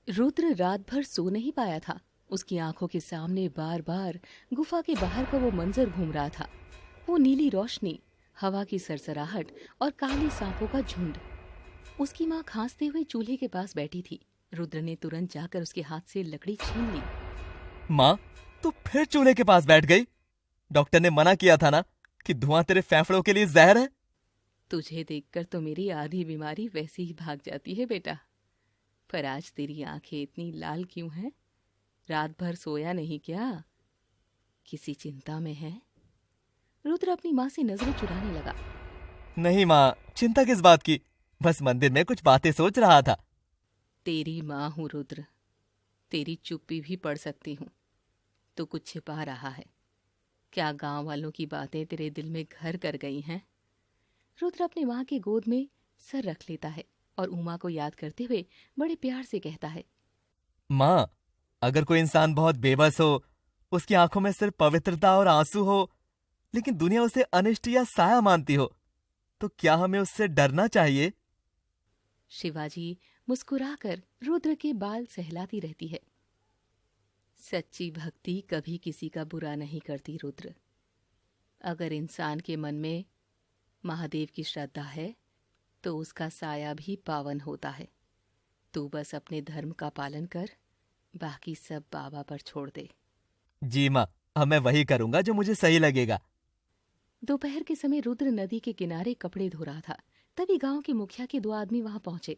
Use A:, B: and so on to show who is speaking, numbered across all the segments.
A: रुद्र रात भर सो नहीं पाया था। उसकी आंखों के सामने बार बार गुफा के बाहर का वो मंजर घूम रहा था। वो नीली रोशनी, हवा की सरसराहट और काले सांपों का झुंड। उसकी माँ खांसते हुए चूल्हे के पास बैठी थी। रुद्र ने तुरंत जाकर उसके हाथ से लकड़ी छीन ली।
B: माँ, तू फिर चूल्हे के पास बैठ गई। डॉक्टर ने मना किया था ना कि धुआं तेरे फेफड़ों के लिए जहर है।
A: तुझे देखकर तो मेरी आधी बीमारी वैसे ही भाग जाती है बेटा। पर आज तेरी आंखें इतनी लाल क्यों हैं? रात भर सोया नहीं क्या? किसी चिंता में है? रुद्र अपनी माँ से नजरें चुराने लगा।
B: नहीं माँ, चिंता किस बात की? बस मंदिर में कुछ बातें सोच रहा था।
A: तेरी माँ हूँ रुद्र, तेरी चुप्पी भी पढ़ सकती हूँ। तू कुछ छिपा रहा है। क्या गांव वालों की बातें तेरे दिल में घर कर गई हैं? रुद्र अपनी माँ की गोद में सर रख लेता है और उमा को याद करते हुए बड़े प्यार से कहता है।
B: माँ, अगर कोई इंसान बहुत बेबस हो, उसकी आंखों में सिर्फ पवित्रता और आंसू हो, लेकिन दुनिया उसे अनिष्ट या साया मानती हो, तो क्या हमें उससे डरना चाहिए?
A: शिवाजी मुस्कुराकर रुद्र के बाल सहलाती रहती है। सच्ची भक्ति कभी किसी का बुरा नहीं करती रुद्र। अगर इंसान के मन में महादेव की श्रद्धा है तो उसका साया भी पावन होता है। तू बस अपने धर्म का पालन कर, बाकी सब बाबा पर छोड़ दे।
B: जी माँ, अब मैं वही करूंगा जो मुझे सही लगेगा।
A: दोपहर के समय रुद्र नदी के किनारे कपड़े धो रहा था। तभी गांव के मुखिया के 2 आदमी वहां पहुंचे।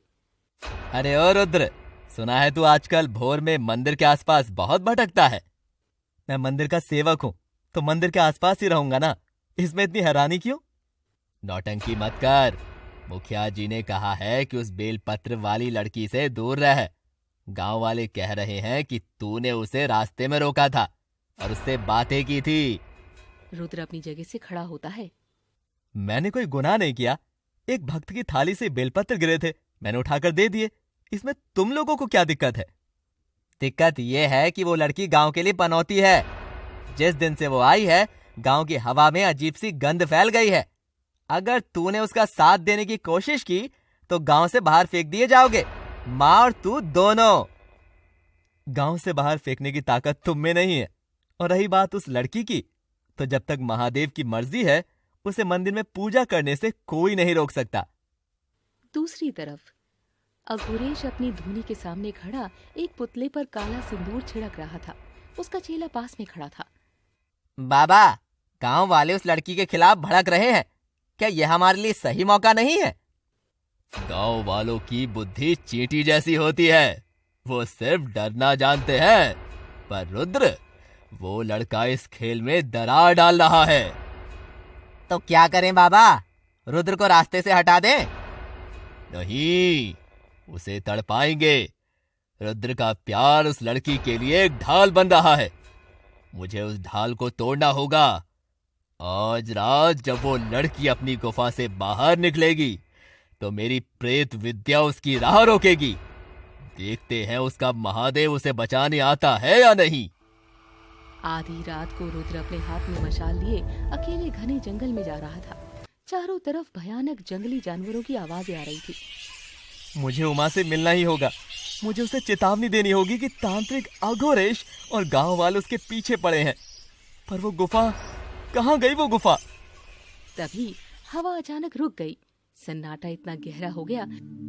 B: अरे ओ रुद्र, सुना है तू आजकल भोर में मंदिर के आसपास बहुत भटकता है। मैं मंदिर का सेवक हूँ, तो मंदिर के आसपास ही रहूंगा ना। इसमें इतनी हैरानी क्यों? नौटंकी मत कर। मुखिया जी ने कहा है कि उस बेलपत्र वाली लड़की से दूर रह। गांव वाले कह रहे हैं कि तूने उसे रास्ते में रोका था और उससे बातें की थी।
A: रुद्र अपनी जगह से खड़ा होता है।
B: मैंने कोई गुनाह नहीं किया। एक भक्त की थाली से बेलपत्र गिरे थे, मैंने उठाकर दे दिए। इसमें तुम लोगों को क्या दिक्कत है? दिक्कत यह है कि वो लड़की गांव के लिए पनौती है। जिस दिन से वो आई है, गांव की हवा में अजीब सी गंध फैल गई है। अगर तूने उसका साथ देने की कोशिश की तो गांव से बाहर फेंक दिए जाओगे, माँ और तू दोनों। गांव से बाहर फेंकने की ताकत तुम में नहीं है। और रही बात उस लड़की की, तो जब तक महादेव की मर्जी है, उसे मंदिर में पूजा करने से कोई नहीं रोक सकता।
A: दूसरी तरफ अघोरेश अपनी धूनी के सामने खड़ा एक पुतले पर काला सिंदूर छिड़क रहा था। उसका चेला पास में खड़ा था।
B: बाबा, गांव वाले उस लड़की के खिलाफ भड़क रहे हैं। क्या यह हमारे लिए सही मौका नहीं है? गांव वालों की बुद्धि चींटी जैसी होती है। वो सिर्फ डरना जानते हैं। पर रुद्र, वो लड़का इस खेल में दरार डाल रहा है। तो क्या करें बाबा? रुद्र को रास्ते से हटा दें? नहीं, उसे तड़पाएंगे। रुद्र का प्यार उस लड़की के लिए एक ढाल बन रहा है। मुझे उस ढाल को तोड़ना होगा। आज रात जब वो लड़की अपनी गुफा से बाहर निकलेगी तो मेरी प्रेत विद्या उसकी राह रोकेगी। देखते हैं उसका महादेव उसे बचाने आता है या नहीं।
A: आधी रात को रुद्र अपने हाथ में मशाल लिए अकेले घने जंगल में जा रहा था। चारों तरफ भयानक जंगली जानवरों की आवाजें आ रही थी।
B: मुझे उमा से मिलना ही होगा। मुझे उसे चेतावनी देनी होगी कि तांत्रिक अघोरेश और गांव वाले उसके पीछे पड़े हैं। पर वो गुफा, कहाँ गई वो गुफा?
A: तभी हवा अचानक रुक गई। सन्नाटा इतना गहरा हो गया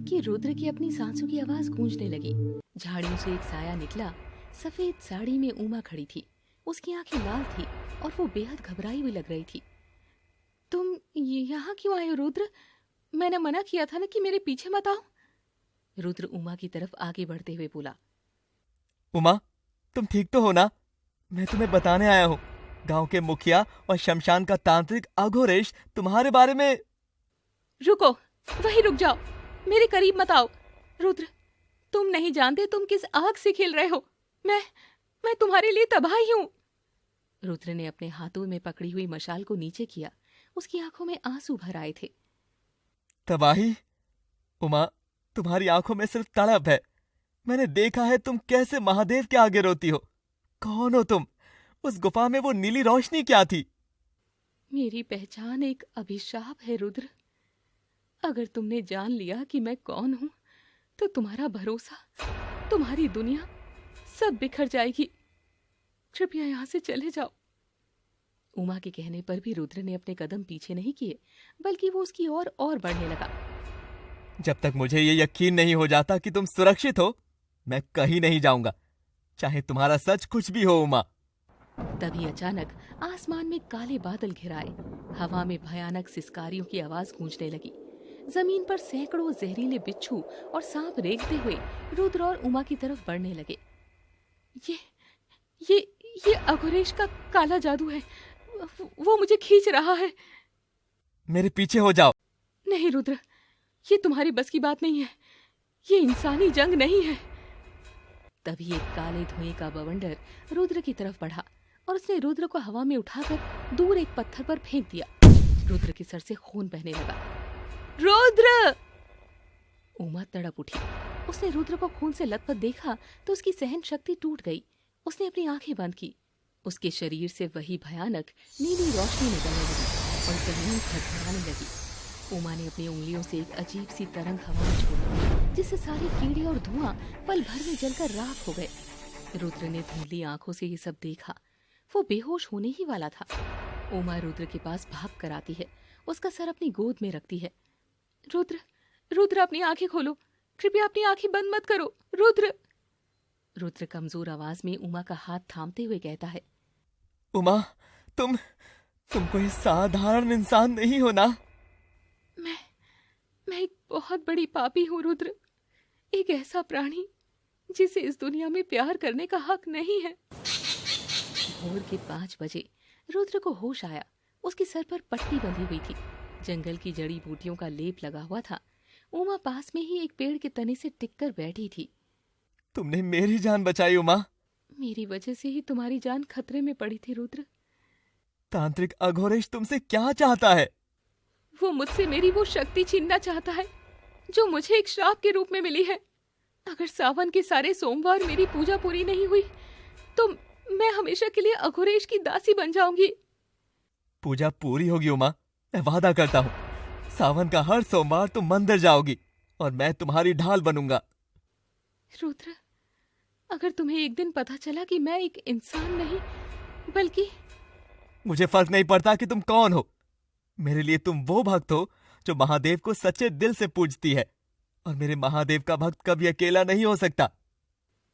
A: कि रुद्र की अपनी सांसों की आवाज गूंजने लगी। झाड़ियों से एक साया निकला। सफेद साड़ी में उमा खड़ी थी। उसकी आंखें लाल थी और वो बेहद घबराई हुई लग रही थी। तुम यहाँ क्यों आए हो रुद्र? मैंने मना किया था ना कि मेरे पीछे मत आओ। रुद्र उमा की तरफ आगे बढ़ते हुए बोला।
B: उमा, तुम ठीक तो हो ना? मैं तुम्हें बताने आया हूँ। गांव के मुखिया और शमशान का तांत्रिक अघोरेश तुम्हारे बारे में।
A: रुको, वहीं रुक जाओ, मेरे करीब मत आओ। रुद्र, तुम नहीं जानते तुम किस आग से खेल रहे हो। मैं तुम्हारे लिए तबाही हूँ। रुद्र ने अपने हाथों में पकड़ी हुई मशाल को नीचे किया। उसकी आंखों में आंसू भर आए थे।
B: तबाही? उमा, तुम्हारी आंखों में सिर्फ तड़प है। मैंने देखा है तुम कैसे महादेव के आगे रोती हो। कौन हो तुम? उस गुफा में वो नीली रोशनी क्या थी?
A: मेरी पहचान एक अभिशाप है रुद्र। अगर तुमने जान लिया कि मैं कौन हूं तो तुम्हारा भरोसा तुम्हारी दुनिया सब बिखर जाएगी। कृपया यहाँ से चले जाओ। उमा के कहने पर भी रुद्र ने अपने कदम पीछे नहीं किए, बल्कि वो उसकी ओर और बढ़ने लगा।
B: जब तक मुझे ये यकीन नहीं हो जाता कि तुम सुरक्षित हो, मैं कहीं नहीं जाऊंगा, चाहे तुम्हारा सच कुछ भी हो उमा।
A: तभी अचानक आसमान में काले बादल घिराए, हवा में भयानक सिसकारियों की आवाज गूंजने लगी। जमीन पर सैकड़ों जहरीले बिच्छू और सांप रेंगते हुए रुद्र और उमा की तरफ बढ़ने लगे। ये अघोरेश का काला जादू है, वो मुझे खींच रहा है।
B: मेरे पीछे हो जाओ।
A: नहीं रुद्र, ये तुम्हारी बस की बात नहीं है, ये इंसानी जंग नहीं है। तभी एक काले धुएं का बवंडर रुद्र की तरफ बढ़ा और उसने रुद्र को हवा में उठाकर दूर एक पत्थर पर फेंक दिया। रुद्र के सर से खून बहने लगा। रुद्र! उमा तड़प उठी। उसने रुद्र को खून से लथपथ देखा तो उसकी सहन शक्ति टूट गई। उसने अपनी आंखें बंद की। उसके शरीर से वही भयानक नीली रोशनी निकलने लगी और जमीन खड़खड़ाने लगी। उमा ने अपनी उंगलियों से एक अजीब सी तरंग हवा में छोड़ी, जिससे सारे कीड़े और धुआं पल भर में जलकर राख हो गए। रुद्र ने धुंधली आंखों से ये सब देखा। वो बेहोश होने ही वाला था। उमा रुद्र के पास भाग कर आती है, उसका सर अपनी गोद में रखती है। रुद्र अपनी आंखें खोलो, कृपया अपनी आंखें बंद मत करो। रुद्र कमजोर आवाज में उमा का हाथ थामते हुए कहता है,
B: उमा, तुम कोई साधारण इंसान नहीं हो ना?
A: मैं एक बहुत बड़ी पापी हूँ रुद्र, एक ऐसा प्राणी जिसे इस दुनिया में प्यार करने का हक नहीं है। भोर के 5 बजे रुद्र को होश आया। उसके सर पर पट्टी बंधी हुई थी, जंगल की जड़ी बूटियों का लेप लगा हुआ था। उमा पास में ही एक पेड़ के तने से टिककर बैठी थी।
B: तुमने मेरी जान बचाई उमा।
A: मेरी वजह से ही तुम्हारी जान खतरे में पड़ी थी रुद्र।
B: तांत्रिक अघोरेश तुमसे क्या चाहता है?
A: वो मुझसे मेरी वो शक्ति छीनना चाहता है जो मुझे एक श्राप के रूप में मिली है। अगर सावन के सारे सोमवार मेरी पूजा पूरी नहीं हुई तो मैं हमेशा के लिए अघोरेश की दासी बन जाऊंगी।
B: पूजा पूरी होगी उमा, मैं वादा करता हूँ। सावन का हर सोमवार तुम मंदिर जाओगी और मैं तुम्हारी ढाल बनूंगा।
A: रुद्र, अगर तुम्हें एक दिन पता चला कि मैं एक इंसान नहीं बल्कि...
B: मुझे फर्क नहीं पड़ता कि तुम कौन हो। मेरे लिए तुम वो भक्त हो जो महादेव को सच्चे दिल से पूजती है, और मेरे महादेव का भक्त कभी अकेला नहीं हो सकता।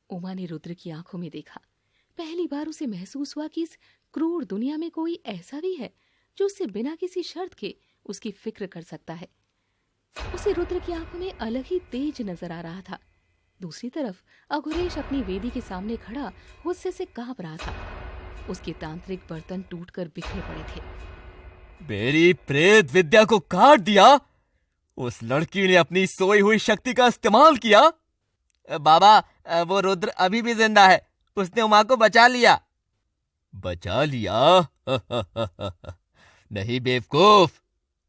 A: उमा ने रुद्र की आंखों में देखा। पहली बार उसे महसूस हुआ कि इस क्रूर दुनिया में कोई ऐसा भी है जो उससे बिना किसी शर्त के उसकी फिक्र कर सकता है। उसे रुद्र की आंखों में अलग ही तेज नजर आ रहा था। दूसरी तरफ अघोरेश अपनी वेदी के सामने खड़ा गुस्से से कांप रहा था। उसके तांत्रिक बर्तन टूटकर बिखरे पड़े थे।
B: मेरी प्रेत विद्या को काट दिया। उस लड़की ने अपनी सोई हुई शक्ति का इस्तेमाल किया। बाबा, वो रुद्र अभी भी जिंदा है, उसने उमा को बचा लिया। बचा लिया? नहीं बेवकूफ,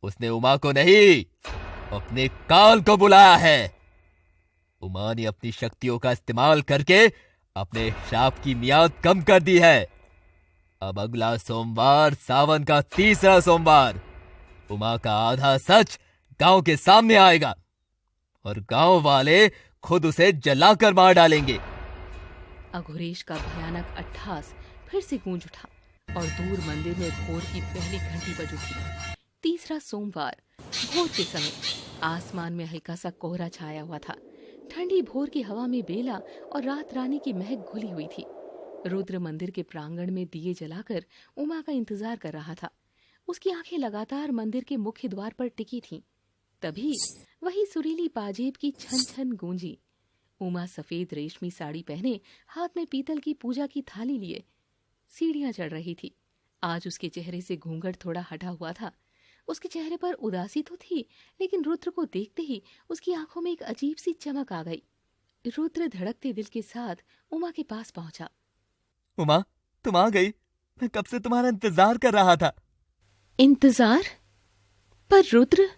B: उसने उमा को नहीं, अपने काल को बुलाया है। उमा ने अपनी शक्तियों का इस्तेमाल करके अपने श्राप की मियाद कम कर दी है। अब अगला सोमवार, सावन का 3रा सोमवार, उमा का आधा सच गांव के सामने आएगा और गांव वाले खुद उसे जलाकर मार डालेंगे।
A: अघोरेश का भयानक अट्टहास फिर से गूंज उठा और दूर मंदिर में भोर की पहली घंटी बज उठी। 3रा सोमवार भोर के समय आसमान में हल्का सा कोहरा छाया हुआ था। ठंडी भोर की हवा में बेला और रात रानी की महक घुली हुई थी। रुद्र मंदिर के प्रांगण में दिए जलाकर उमा का इंतजार कर रहा था। उसकी आंखें लगातार मंदिर के मुख्य द्वार पर टिकी थीं। तभी वही सुरीली पाजेब की छन छन गूंजी। उमा सफेद रेशमी साड़ी पहने, हाथ में पीतल की पूजा की थाली लिए सीढ़ियां चढ़ रही थी। आज उसके चेहरे से घूंघट थोड़ा हटा हुआ था। उसके चेहरे पर उदासी तो थी, लेकिन रुद्र को देखते ही उसकी आंखों में एक अजीब सी चमक आ गई। रुद्र धड़कते दिल के साथ उमा के पास पहुंचा।
B: उमा, तुम आ गई। मैं कब से तुम्हारा इंतजार कर रहा था।
A: इंतजार? पर रुद्र,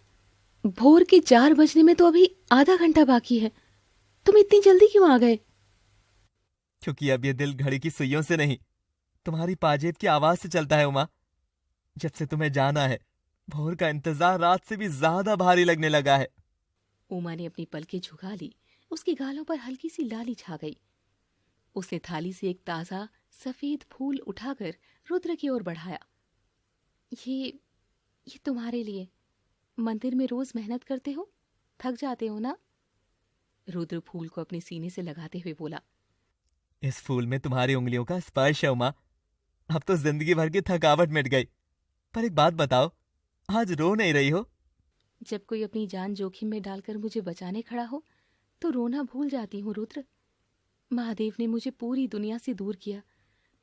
A: भोर के 4 बजने में तो अभी आधा घंटा बाकी है। तुम इतनी जल्दी क्यों आ गए?
B: क्योंकि अब ये दिल घड़ी की सुइयों से नहीं, तुम्हारी पाजेब की आवाज से चलता है उमा। जब से तुम्हें जाना है, भोर का इंतजार रात से भी ज्यादा भारी लगने लगा है।
A: उमा ने अपनी पलकें झुका ली। उसके गालों पर हल्की सी लाली छा गई। उसने थाली से एक ताजा सफेद फूल उठाकर रुद्र की ओर बढ़ाया। ये तुम्हारे लिए। मंदिर में रोज मेहनत करते हो, थक जाते हो ना? रुद्र फूल को अपने सीने से लगाते हुए बोला।
B: इस फूल में तुम्हारी उंगलियों का स्पर्श है उमा। अब तो जिंदगी भर की थकावट मिट गई। पर एक बात बताओ, आज रो नहीं रही हो?
A: जब कोई अपनी जान जोखिम में डालकर मुझे बचाने खड़ा हो तो रोना भूल जाती हूँ रुद्र। महादेव ने मुझे पूरी दुनिया से दूर किया,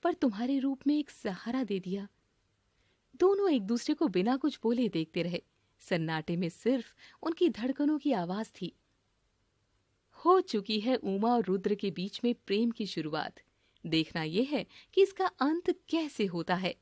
A: पर तुम्हारे रूप में एक सहारा दे दिया। दोनों एक दूसरे को बिना कुछ बोले देखते रहे। सन्नाटे में सिर्फ उनकी धड़कनों की आवाज थी। हो चुकी है उमा और रुद्र के बीच में प्रेम की शुरुआत। देखना यह है कि इसका अंत कैसे होता है।